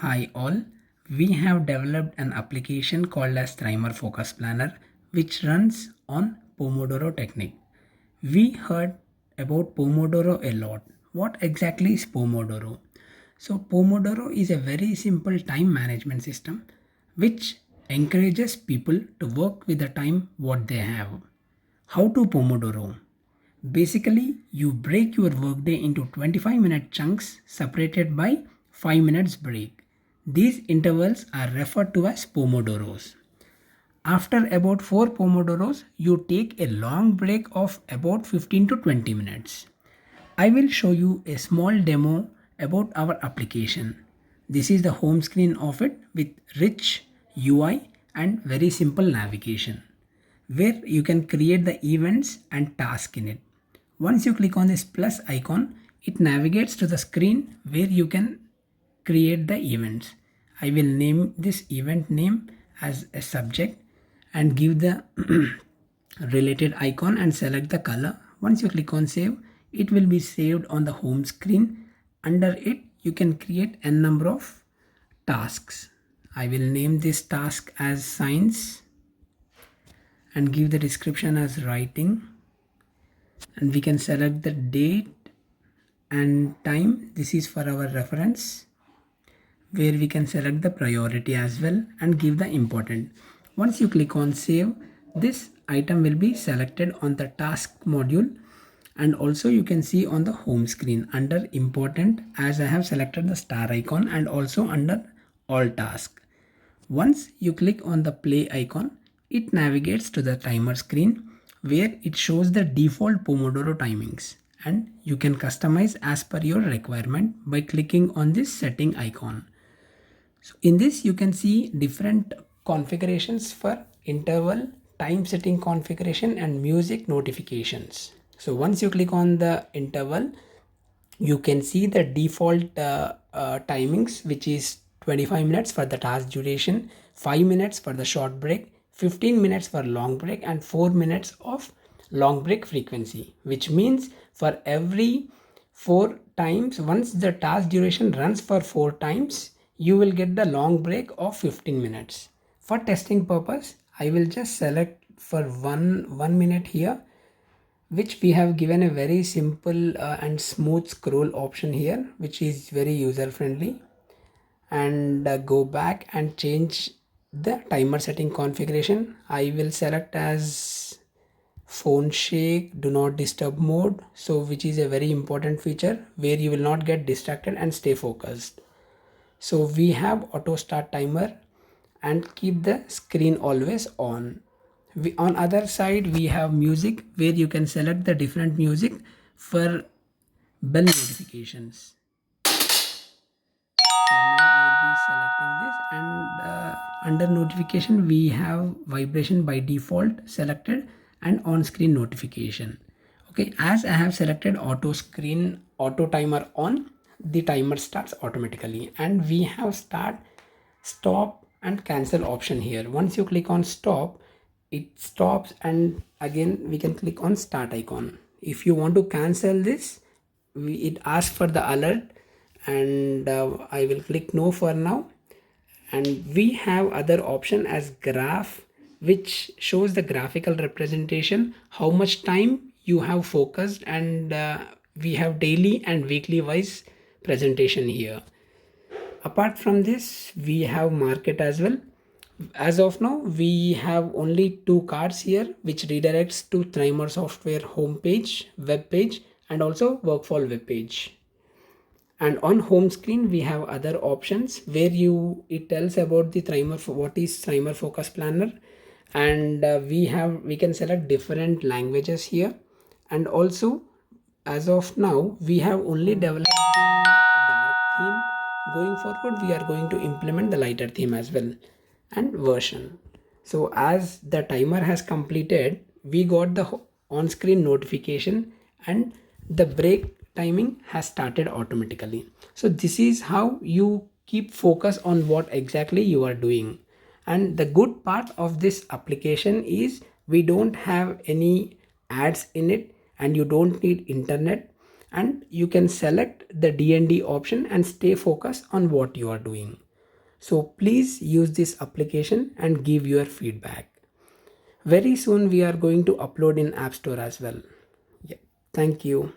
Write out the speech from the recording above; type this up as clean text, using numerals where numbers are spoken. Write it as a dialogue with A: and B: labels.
A: Hi all, we have developed an application called as Timer Focus Planner which runs on Pomodoro technique. We heard about Pomodoro a lot. What exactly is Pomodoro? So Pomodoro is a very simple time management system which encourages people to work with the time what they have. How to Pomodoro? Basically, you break your workday into 25-minute chunks separated by 5 minutes break. These intervals are referred to as Pomodoros. After about 4 Pomodoros, you take a long break of about 15 to 20 minutes. I will show you a small demo about our application. This is the home screen of it with rich UI and very simple navigation where you can create the events and tasks in it. Once you click on this plus icon, it navigates to the screen where you can create the events. I will name this event name as a subject and give the related icon and select the color. Once you click on save, it will be saved on the home screen. Under it, you can create a number of tasks. I will name this task as science and give the description as writing, and we can select the date and time. This is for our reference where we can select the priority as well and give the important. Once you click on save, this item will be selected on the task module, and also you can see on the home screen under important as I have selected the star icon and also under all tasks. Once you click on the play icon, it navigates to the timer screen where it shows the default Pomodoro timings, and you can customize as per your requirement by clicking on this setting icon. So in this you can see different configurations for interval, time setting configuration and music notifications. So once you click on the interval, you can see the default timings, which is 25 minutes for the task duration, 5 minutes for the short break, 15 minutes for long break and 4 minutes of long break frequency, which means for every 4 times, once the task duration runs for 4 times, you will get the long break of 15 minutes. For testing purpose, I will just select for 1 minute here, which we have given a very simple and smooth scroll option here, which is very user friendly. And go back and change the timer setting configuration. I will select as phone shake, do not disturb mode, so which is a very important feature where you will not get distracted and stay focused. So we have auto start timer and keep the screen always on. On other side we have music where you can select the different music for bell notifications. For now I will be selecting this, and under notification we have vibration by default selected and on screen notification. Okay, as I have selected auto timer on, the timer starts automatically, and we have start, stop and cancel option here. Once you click on stop, it stops, and again we can click on start icon. If you want to cancel this, it asks for the alert, and I will click no for now. And we have other option as graph, which shows the graphical representation how much time you have focused, and we have daily and weekly wise presentation here. Apart from this, we have market as well. As of now, we have only 2 cards here, which redirects to Timer software homepage, web page and also workflow web page. And on home screen we have other options where it tells about the timer, what is timer focus planner, and we can select different languages here. And also as of now we have only developed the dark theme. Going forward we are going to implement the lighter theme as well and version. So as the timer has completed, we got the on-screen notification and the break timing has started automatically. So this is how you keep focus on what exactly you are doing. And the good part of this application is we don't have any ads in it, and you don't need internet, and you can select the DND option and stay focused on what you are doing. So please use this application and give your feedback. Very soon we are going to upload in App Store as well. Yeah. Thank you.